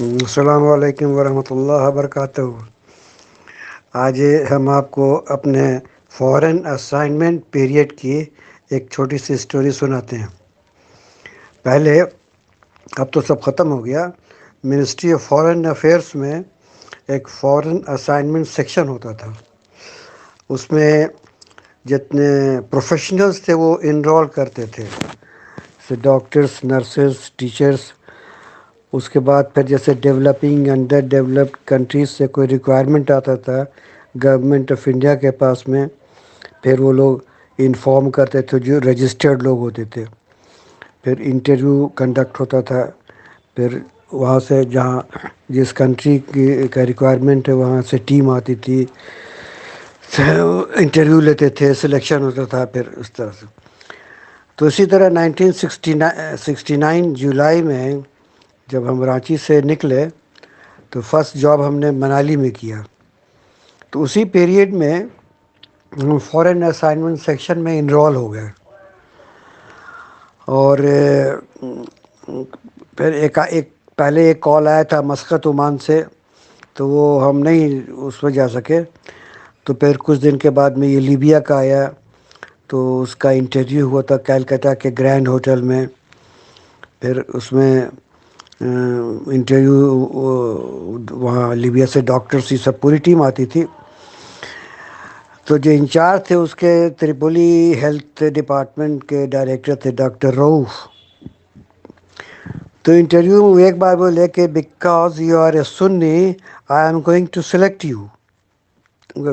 السلام علیکم ورحمۃ اللہ وبرکاتہ۔ آج ہم آپ کو اپنے فورن اسائنمنٹ پیریڈ کی ایک چھوٹی سی اسٹوری سناتے ہیں۔ پہلے، اب تو سب ختم ہو گیا، منسٹری آف فارن افیئرس میں ایک فورن اسائنمنٹ سیکشن ہوتا تھا۔ اس میں جتنے پروفیشنلز تھے وہ انرول کرتے تھے، جیسے ڈاکٹرس، نرسز، ٹیچرس۔ اس کے بعد پھر جیسے ڈیولپنگ انڈر ڈیولپڈ کنٹریز سے کوئی ریکوائرمنٹ آتا تھا گورنمنٹ آف انڈیا کے پاس میں، پھر وہ لوگ انفارم کرتے تھے، جو رجسٹرڈ لوگ ہوتے تھے۔ پھر انٹرویو کنڈکٹ ہوتا تھا، پھر وہاں سے جہاں جس کنٹری کا ریکوائرمنٹ ہے وہاں سے ٹیم آتی تھی، انٹرویو لیتے تھے، سلیکشن ہوتا تھا، پھر اس طرح سے۔ تو اسی طرح 1969 جولائی میں جب ہم رانچی سے نکلے تو فرسٹ جاب ہم نے منالی میں کیا۔ تو اسی پیریڈ میں ہم فورن اسائنمنٹ سیکشن میں انرول ہو گئے، اور پھر پہلے ایک کال آیا تھا مسقط عمان سے، تو وہ ہم نہیں اس میں جا سکے۔ تو پھر کچھ دن کے بعد میں یہ لیبیا کا آیا، تو اس کا انٹرویو ہوا تھا کلکتہ کے گرینڈ ہوٹل میں۔ پھر اس میں انٹرویو وہاں لیبیا سے ڈاکٹرس، یہ سب پوری ٹیم آتی تھی۔ تو جو انچارج تھے اس کے تریپولی ہیلتھ ڈپارٹمنٹ کے ڈائریکٹر تھے ڈاکٹر روف۔ تو انٹرویو میں ایک بار بولے کہ because you are a Sunni I am going to select you.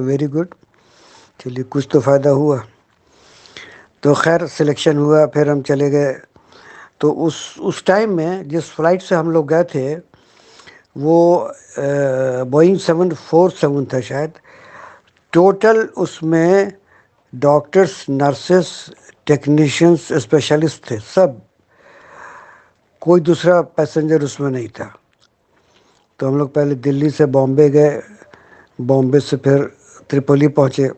Very good, چلیے کچھ تو فائدہ ہوا۔ تو خیر سلیکشن ہوا، پھر ہم چلے گئے۔ تو اس ٹائم میں جس فلائٹ سے ہم لوگ گئے تھے وہ بوئنگ 747 تھا شاید۔ ٹوٹل اس میں ڈاکٹرس، نرسز، ٹیکنیشینس، اسپیشلسٹ تھے سب، کوئی دوسرا پیسنجر اس میں نہیں تھا۔ تو ہم لوگ پہلے دلی سے بامبے گئے، بامبے سے پھر تریپولی پہنچے۔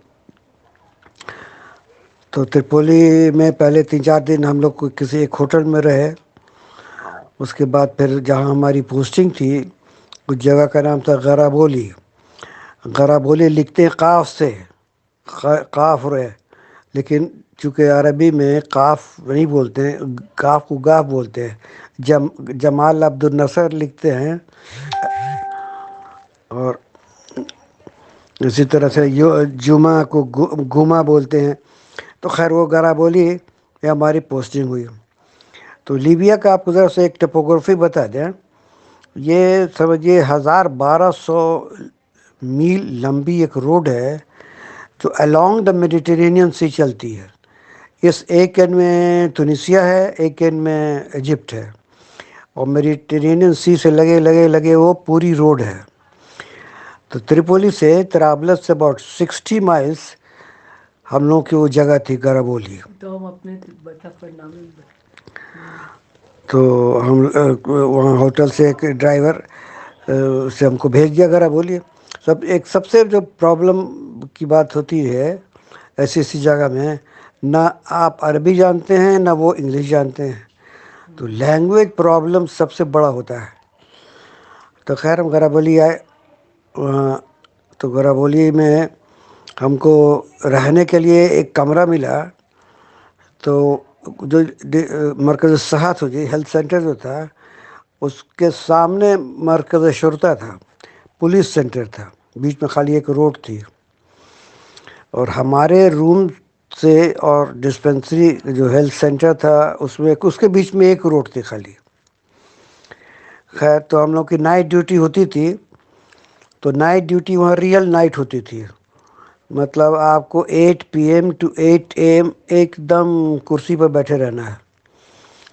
تو تریپولی میں پہلے 3-4 دن ہم لوگ کسی ایک ہوٹل میں رہے۔ اس کے بعد پھر جہاں ہماری پوسٹنگ تھی اس جگہ کا نام تھا غرابولی۔ غرابولی لکھتے ہیں قاف سے، قاف رے، لیکن چونکہ عربی میں قاف نہیں بولتے ہیں، قاف کو گاف بولتے ہیں۔ جمال عبد النصر لکھتے ہیں، اور اسی طرح سے جمعہ کو گما بولتے ہیں۔ تو خیر وہ غرابولی یہ ہماری پوسٹنگ ہوئی۔ تو لیبیا کا آپ کو ذرا سے ایک ٹپوگرافی بتا دیں۔ یہ سمجھیے 1200 میل لمبی ایک روڈ ہے جو الانگ دا میڈیٹرینین سی چلتی ہے۔ اس ایک اینڈ میں تونسیا ہے، ایک اینڈ میں ایجپٹ ہے، اور میڈیٹرینین سی سے لگے وہ پوری روڈ ہے۔ تو تریپولی سے طرابلس سے اباؤٹ 60 مائلس ہم لوگوں کی وہ جگہ تھی غرابولی۔ تو ہم اپنے تو ہم وہاں ہوٹل سے ایک ڈرائیور سے ہم کو بھیج دیا غرابولی۔ سب سے جو پرابلم کی بات ہوتی ہے ایسی جگہ میں، نہ آپ عربی جانتے ہیں نہ وہ انگلش جانتے ہیں، تو لینگویج پرابلم سب سے بڑا ہوتا ہے۔ تو خیر ہم غرابولی آئے، تو غرابولی میں ہم کو رہنے کے لیے ایک کمرہ ملا۔ تو جو مرکز صحت ہو جی ہیلتھ سینٹر جو تھا اس کے سامنے مرکز شرطہ تھا، پولیس سینٹر تھا، بیچ میں خالی ایک روڈ تھی، اور ہمارے روم سے اور ڈسپنسری جو ہیلتھ سینٹر تھا اس کے بیچ میں ایک روڈ تھی خالی۔ خیر تو ہم لوگ کی نائٹ ڈیوٹی ہوتی تھی، تو نائٹ ڈیوٹی وہاں ریئل نائٹ ہوتی تھی، مطلب آپ کو 8 PM to 8 AM ایک دم کرسی پر بیٹھے رہنا ہے۔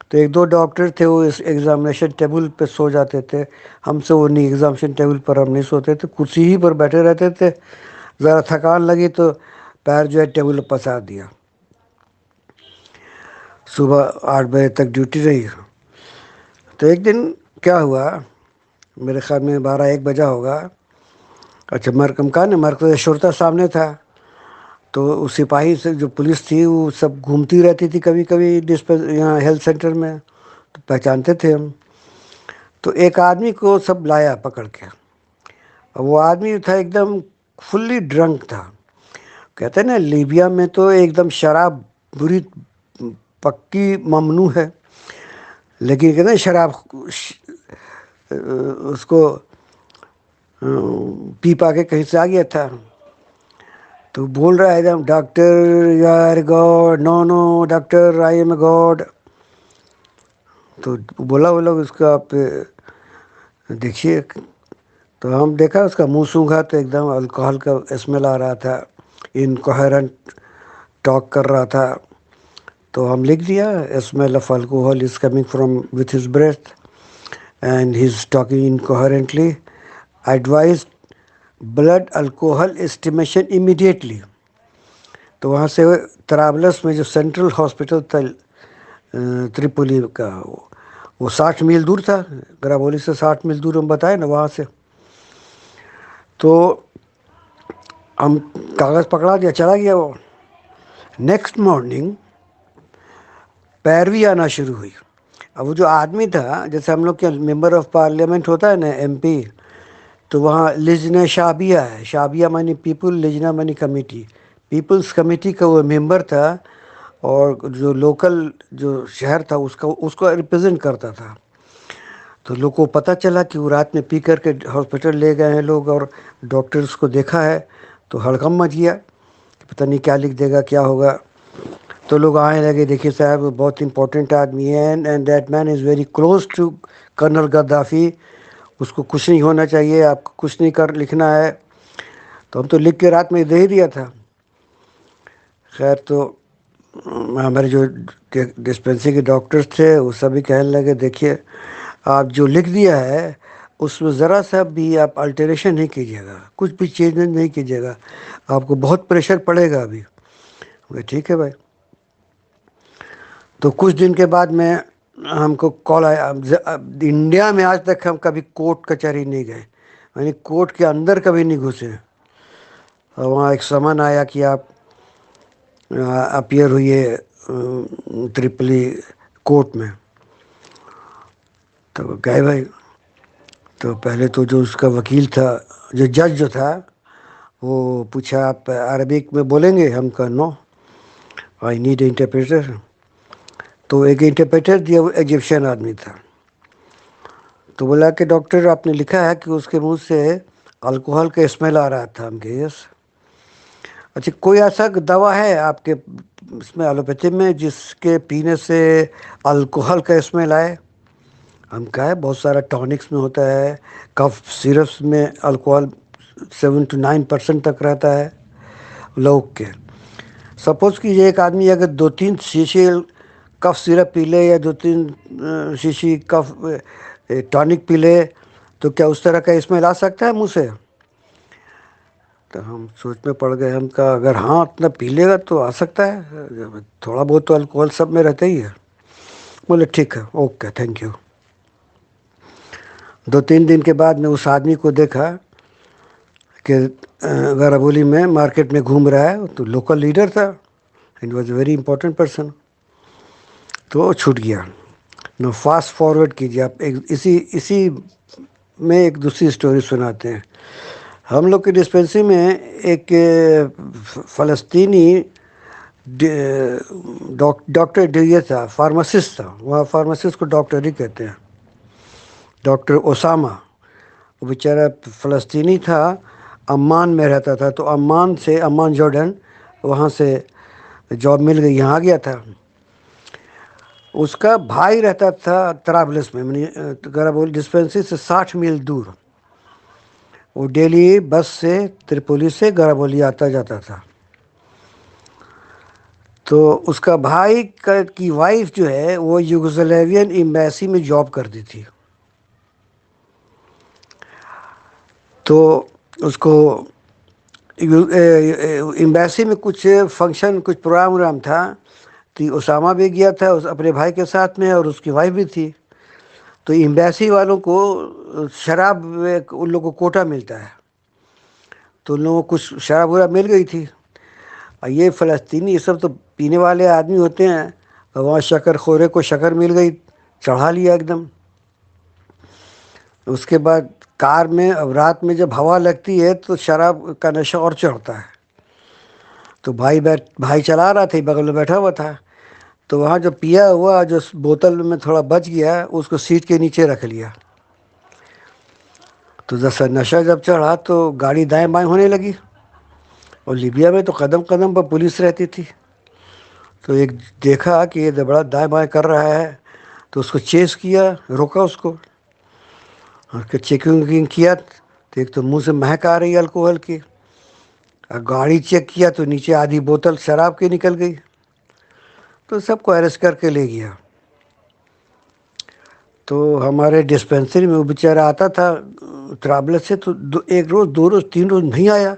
تو 1-2 ڈاکٹر تھے وہ اس ایگزامینیشن ٹیبل پہ سو جاتے تھے، ہم سے وہ نہیں، ایگزامینیشن ٹیبل پر ہم نہیں سوتے تھے، کرسی ہی پر بیٹھے رہتے تھے۔ ذرا تھکان لگی تو پیر جو ہے ٹیبل پر پسار دیا۔ صبح 8 بجے تک ڈیوٹی رہی۔ تو ایک دن کیا ہوا، میرے خیال میں 12-1 بجا ہوگا۔ اچھا مرکز شرطہ سامنے تھا، تو اس سپاہی سے جو پولیس تھی وہ سب گھومتی رہتی تھی کبھی کبھی یہاں ہیلتھ سینٹر میں، تو پہچانتے تھے ہم۔ تو ایک آدمی کو سب لایا پکڑ کے. وہ آدمی تھا ایک دم فلی ڈرنک تھا. کہتے ہیں نا لیبیا میں تو ایک دم شراب بری پکی ممنوع ہے، لیکن کہتے ہیں شراب اس کو پی پا کے کہیں سے آ گیا تھا. تو بول رہا ہے ایک دم doctor you are god, no no doctor I am a god. تو بولا وہ لوگ اس کا آپ دیکھیے. تو ہم دیکھا اس کا منہ سونگھا تو ایک دم الکوحل کا اسمیل آ رہا تھا، انکوہرنٹ ٹاک کر رہا تھا. تو ہم لکھ دیا smell of alcohol is coming from with his breath and he is talking incoherently. Advise blood alcohol estimation immediately. تو وہاں سے طرابلس میں جو سینٹرل ہاسپٹل تھا تریپولی کا، وہ 60 میل دور تھا، گرابولی سے 60 میل دور ہم بتائے نا وہاں سے. تو ہم کاغذ پکڑا دیا، چلا گیا وہ. نیکسٹ مارننگ پیروی آنا شروع ہوئی. اب وہ جو آدمی تھا، جیسے ہم لوگ کے ممبر آف پارلیمنٹ ہوتا ہے نا ایم پی، تو وہاں لجنہ شعبیہ ہے. شعبیہ مانی پیپل، لجنہ مانی کمیٹی. پیپلز کمیٹی کا وہ ممبر تھا، اور جو لوکل جو شہر تھا اس کو ریپرزینٹ کرتا تھا. تو لوگ کو پتہ چلا کہ وہ رات میں پی کر کے ہاسپٹل لے گئے ہیں لوگ، اور ڈاکٹرس کو دیکھا ہے. تو ہڑکم مچ گیا کہ پتہ نہیں کیا لکھ دے گا، کیا ہوگا. تو لوگ آنے لگے، دیکھیے صاحب بہت امپورٹنٹ آدمی ہے، and that man is very close to colonel Gaddafi. اس کو کچھ نہیں ہونا چاہیے، آپ کو کچھ نہیں کر لکھنا ہے. تو ہم تو لکھ کے رات میں دے ہی دیا تھا. خیر تو ہمارے جو ڈسپینسری کے ڈاکٹرس تھے وہ سبھی کہنے لگے دیکھیے آپ جو لکھ دیا ہے اس میں ذرا سا بھی آپ الٹریشن نہیں کیجیے گا، کچھ بھی چینج نہیں کیجیے گا، آپ کو بہت پریشر پڑے گا ابھی. ٹھیک ہے بھائی. تو کچھ دن کے بعد میں ہم کو کال آیا. انڈیا میں آج تک ہم کبھی کورٹ کچہری نہیں گئے، یعنی کورٹ کے اندر کبھی نہیں گھسے. وہاں ایک سمن آیا کہ آپ اپیئر ہوئیے تریپلی کورٹ میں. تو گئے بھائی. تو پہلے تو جو اس کا وکیل تھا، جو جج جو تھا، وہ پوچھا آپ عربک میں بولیں گے؟ ہم کہا نو، آئی نیڈ اے انٹرپریٹر. تو ایک انٹرپریٹر دیا، وہ ایجپشین آدمی تھا. تو بولا کہ ڈاکٹر آپ نے لکھا ہے کہ اس کے منہ سے الکوحل کا اسمیل آ رہا تھا. ہم کہ یس. اچھا کوئی ایسا دوا ہے آپ کے اس میں ایلوپیتھی میں جس کے پینے سے الکوحل کا اسمیل آئے؟ ہم کہا ہے بہت سارا ٹونکس میں ہوتا ہے، کف سیرپس میں الکوحل 7 to 9% تک رہتا ہے لوگ کے. سپوز کیجیے ایک آدمی اگر 2-3 شیشے کف سیرپ پی لے یا 2-3 شیشی کف ٹانک پی لے تو کیا اس طرح کا اسمیل آ سکتا ہے منہ سے؟ تو ہم سوچ میں پڑ گئے. ہم کہا اگر ہاں اتنا پی لے گا تو آ سکتا ہے، تھوڑا بہت تو الکوحل سب میں رہتا ہی ہے. بولے ٹھیک ہے، اوکے، تھینک یو. 2-3 دن کے بعد میں اس آدمی کو دیکھا کہ غربولی میں مارکیٹ میں گھوم رہا ہے. تو لوکل لیڈر تھا، it was a very important person. تو وہ چھوٹ گیا. نو فاسٹ فارورڈ کیجیے آپ، اسی میں ایک دوسری اسٹوری سناتے ہیں. ہم لوگ کی ڈسپینسری میں ایک فلسطینی ڈاکٹر ڈیے تھا، فارماسسٹ تھا. وہاں فارماسسٹ کو ڈاکٹر ہی کہتے ہیں. ڈاکٹر اسامہ، وہ بیچارہ فلسطینی تھا، عمان میں رہتا تھا. تو عمان جارڈن، وہاں سے جاب مل گئی، یہاں آ گیا تھا. اس کا بھائی رہتا تھا طرابلس میں، گرابول ڈسپینسری سے 60 میل دور. وہ ڈیلی بس سے تریپولی سے گرابولی آتا جاتا تھا. تو اس کا بھائی کی وائف جو ہے وہ یوگوسلیوین ایمبیسی میں جاب کرتی تھی. تو اس کو ایمبیسی میں کچھ فنکشن، کچھ پروگرام وغرام تھا. تو اسامہ بھی گیا تھا اپنے بھائی کے ساتھ میں، اور اس کی وائف بھی تھی. تو ایمبیسی والوں کو شراب ان لوگوں کو کوٹا ملتا ہے. تو ان لوگوں کو کچھ شراب وراب مل گئی تھی. اور یہ فلسطینی یہ سب تو پینے والے آدمی ہوتے ہیں. وہاں شکر خورے کو شکر مل گئی، چڑھا لیا ایک دم. اس کے بعد کار میں اب رات میں جب ہوا لگتی ہے تو شراب کا نشہ اور چڑھتا ہے. تو بھائی چلا رہا تھا بغل میں بیٹھا ہوا تھا. تو وہاں جو پیا ہوا جو بوتل میں تھوڑا بچ گیا اس کو سیٹ کے نیچے رکھ لیا. تو جیسا نشہ جب چڑھا تو گاڑی دائیں بائیں ہونے لگی. اور لیبیا میں تو قدم قدم پر پولیس رہتی تھی. تو ایک دیکھا کہ یہ بڑا دائیں بائیں کر رہا ہے تو اس کو چیز کیا روکا اس کو. اور پھر چیکنگ وکنگ کیا تو ایک تو منہ سے مہک آ رہی ہے الکوحل کی. اور گاڑی چیک کیا تو نیچے آدھی بوتل شراب کی نکل گئی. تو سب کو اریسٹ کر کے لے گیا. تو ہمارے ڈسپینسری میں وہ بیچارہ آتا تھا ٹرابلس سے تو ایک روز دو روز تین روز نہیں آیا.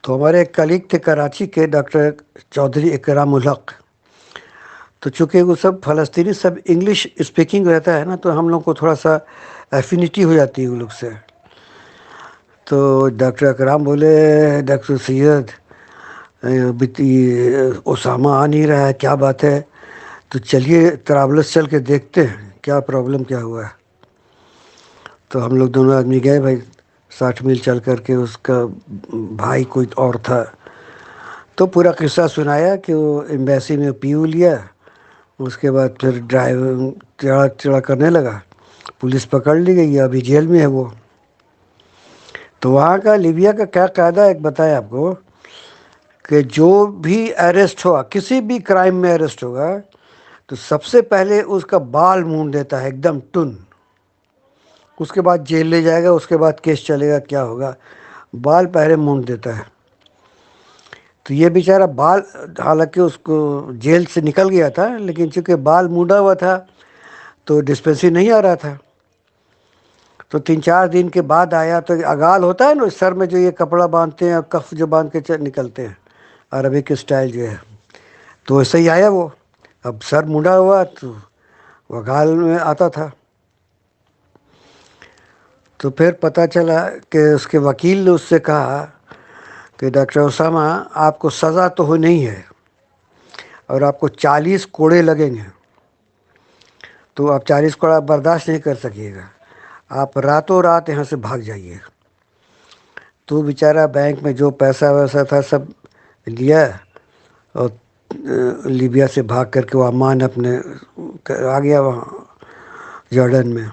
تو ہمارے ایک کلیگ تھے کراچی کے ڈاکٹر چودھری اکرام الحق. تو چونکہ وہ سب فلسطینی سب انگلش اسپیکنگ رہتا ہے نا تو ہم لوگ کو تھوڑا سا ایفینٹی ہو جاتی ہے ان لوگ سے. تو ڈاکٹر اکرام بولے ڈاکٹر سید اسامہ آ نہیں رہا ہے کیا بات ہے. تو چلیے طرابلس چل کے دیکھتے ہیں کیا پرابلم کیا ہوا ہے. تو ہم لوگ دونوں آدمی گئے بھائی 60 میل چل کر کے. اس کا بھائی کوئی اور تھا تو پورا قصہ سنایا کہ وہ ایمبیسی میں پیو لیا. اس کے بعد پھر ڈرائیور چڑا چڑا کرنے لگا. پولیس پکڑ لی گئی ہے ابھی جیل میں ہے وہ. تو وہاں کا لیبیا کا کیا قاعدہ ایک بتایا آپ کو کہ جو بھی اریسٹ ہوا کسی بھی کرائم میں اریسٹ ہوگا تو سب سے پہلے اس کا بال مونڈ دیتا ہے ایک دم ٹن. اس کے بعد جیل لے جائے گا اس کے بعد کیس چلے گا کیا ہوگا. بال پہلے مونڈ دیتا ہے. تو یہ بیچارہ بال حالانکہ اس کو جیل سے نکل گیا تھا لیکن چونکہ بال مونڈا ہوا تھا تو ڈسپینسری نہیں آ رہا تھا. تو 3 4 دن کے بعد آیا تو اگال ہوتا ہے نا سر میں جو یہ کپڑا باندھتے ہیں اور کف جو باندھ کے نکلتے ہیں عربک اسٹائل جو ہے تو ویسے ہی آیا وہ. اب سر مڈا ہوا تو وگال میں آتا تھا. تو پھر پتہ چلا کہ اس کے وکیل نے اس سے کہا کہ ڈاکٹر اسامہ آپ کو سزا تو ہو نہیں ہے اور آپ کو 40 کوڑے لگیں گے. تو آپ 40 کوڑا برداشت نہیں کر سکیے گا. آپ راتوں رات یہاں سے بھاگ جائیے. تو بیچارہ بینک میں جو پیسہ ویسا تھا سب لیا اور لیبیا سے بھاگ کر کے وہ عمان اپنے آ گیا وہاں جارڈن میں.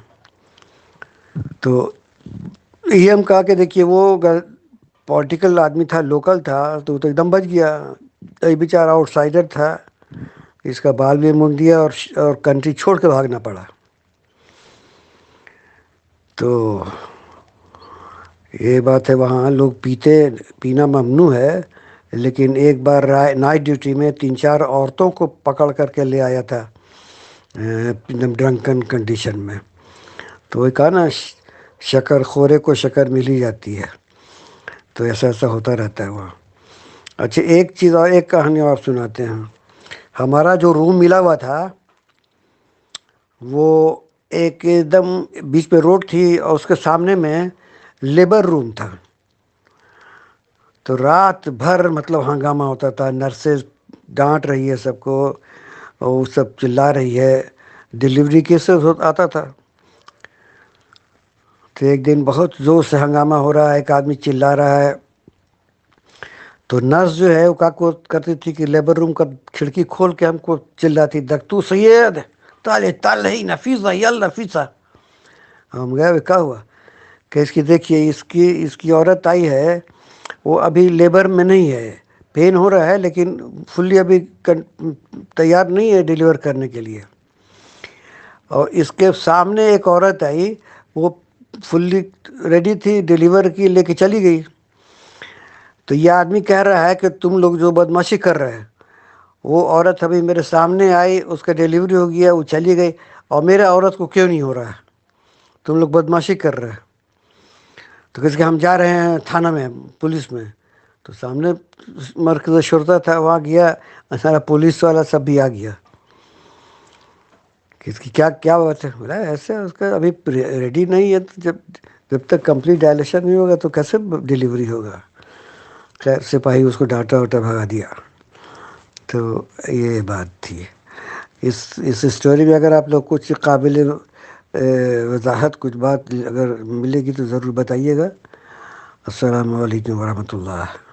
تو یہ ہم کہا کہ دیکھیے وہ پولیٹیکل آدمی تھا لوکل تھا تو وہ تو ایک دم بچ گیا. یہ بیچارہ آؤٹ سائڈر تھا اس کا بال بھی مونڈ دیا اور کنٹری چھوڑ کے بھاگنا پڑا. تو یہ بات ہے وہاں لوگ پینا ممنوع ہے. لیکن ایک بار نائٹ ڈیوٹی میں 3 4 عورتوں کو پکڑ کر کے لے آیا تھا ڈرنکن کنڈیشن میں. تو وہ کہا نا شکر خورے کو شکر مل ہی جاتی ہے. تو ایسا ایسا ہوتا رہتا ہے وہاں. اچھا ایک چیز اور ایک کہانی اور آپ سناتے ہیں. ہمارا جو روم ملا ہوا تھا وہ ایک دم بیچ پہ روڈ تھی اور اس کے سامنے میں لیبر روم تھا. تو رات بھر مطلب ہنگامہ ہوتا تھا. نرسز ڈانٹ رہی ہے سب کو اور وہ سب چلا رہی ہے. ڈلیوری کیسز آتا تھا. تو ایک دن بہت زور سے ہنگامہ ہو رہا ہے ایک آدمی چلا رہا ہے. تو نرس جو ہے وہ کا کو کرتی تھی کہ لیبر روم کا کھڑکی کھول کے ہم کو چلاتی تو سید تالے تال ہی نفیسہ یل نفیسہ. ہم گئے کیا ہوا کہ اس کی دیکھیے اس کی عورت آئی ہے وہ ابھی لیبر میں نہیں ہے. پین ہو رہا ہے لیکن فلی ابھی تیار نہیں ہے ڈیلیور کرنے کے لیے. اور اس کے سامنے ایک عورت آئی وہ فلی ریڈی تھی ڈیلیور کی لے کے چلی گئی. تو یہ آدمی کہہ رہا ہے کہ تم لوگ جو بدماشی کر رہے ہیں وہ عورت ابھی میرے سامنے آئی اس کا ڈیلیوری ہو گیا وہ چلی گئی اور میرے عورت کو کیوں نہیں ہو رہا ہے. تم لوگ بدماشی کر رہے ہیں. تو کس کہ ہم جا رہے ہیں تھانہ میں پولیس میں. تو سامنے مرکز شرطہ تھا وہاں گیا سارا پولیس والا سب بھی آ گیا. اس کی کیا بات ہے بولا ایسے اس کا ابھی ریڈی نہیں ہے تو جب تک کمپلیٹ ڈائلیشن نہیں ہوگا تو کیسے ڈیلیوری ہوگا. خیر سپاہی اس کو ڈانٹا واٹا بھگا دیا. تو یہ بات تھی. اس اسٹوری میں اگر آپ لوگ کچھ قابل وضاحت کچھ بات اگر ملے گی تو ضرور بتائیے گا۔ السلام علیکم ورحمۃ اللہ۔